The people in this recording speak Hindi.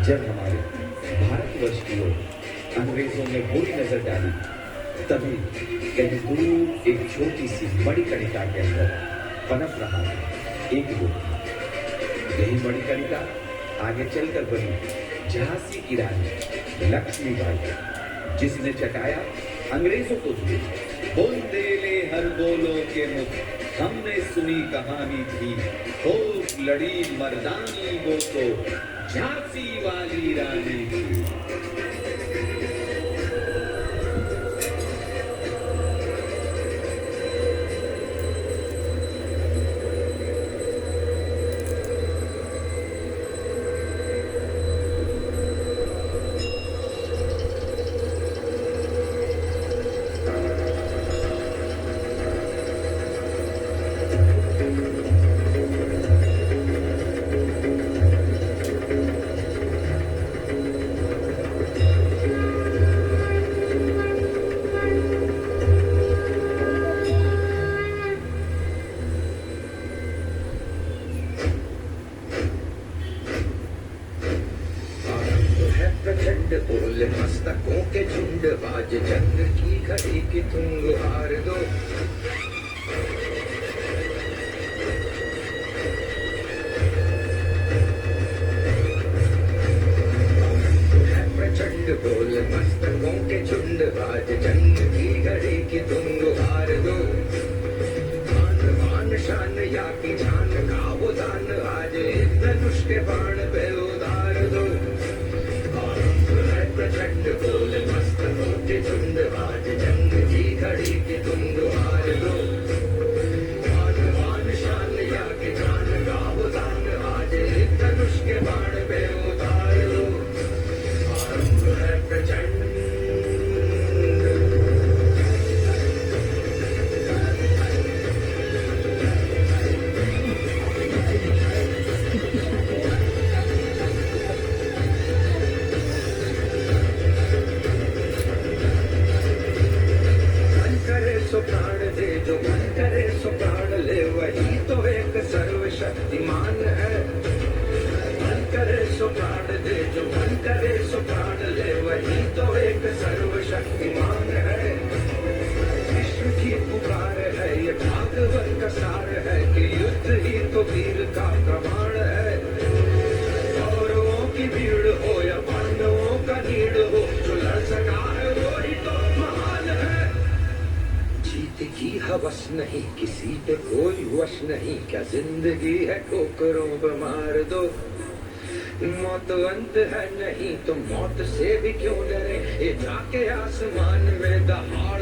जब हमारे भारतवर्ष की ओर अंग्रेजों ने बुरी नजर डाली, तभी कहीं दूर एक छोटी सी मणिकर्णिका के अंदर पनप रहा था एक युवक। यही मणिकर्णिका आगे चलकर बनी झांसी की रानी लक्ष्मीबाई, जिसने चटाया अंग्रेजों को धूल। बोलते ले हर बोलो के मुख, हमने सुनी कहानी थी, खूब लड़ी मर्दानी वो तो झांसी वाली रानी थी। बोल मस्तकों के झुंड, बाज चंद्र की घड़ी की तुम हार दो। प्रचंड बोल मस्तकों के झुंड, बाज चंद्र की घड़ी की तुम हार दो। मान मान शान या की जान का वो दान, आज धनुष के बाण पे उतार दो। प्रचंड बोल मस्तकों के झुंड, आज जंग की घड़ी की तुम हार दो। मान मान शान या के जान का वो दान, आज धनुष के बाण पे उतार दो। आरंभ है प्रचंड। सो प्राण दे जो मन करे सो प्राण ले, वही तो एक सर्वशक्तिमान है। मन करे सो प्राण दे जो मन करे सो प्राण ले, वही तो एक सर्वशक्तिमान है। विश्व की पुकार है ये भागवत का सार है, कि युद्ध ही तो वीर का प्रमाण है। कौरवों की भीड़ हो या पांडवों का नीड़ हो, जो लड़ सका है वो ही तो महान है। जीत की हवस नहीं, किसी पे कोई वश नहीं, क्या जिंदगी है ठोकरों पे मार दो। मौत अंत है नहीं तो मौत से भी क्यों डरे, ये जाके आसमान में दहाड़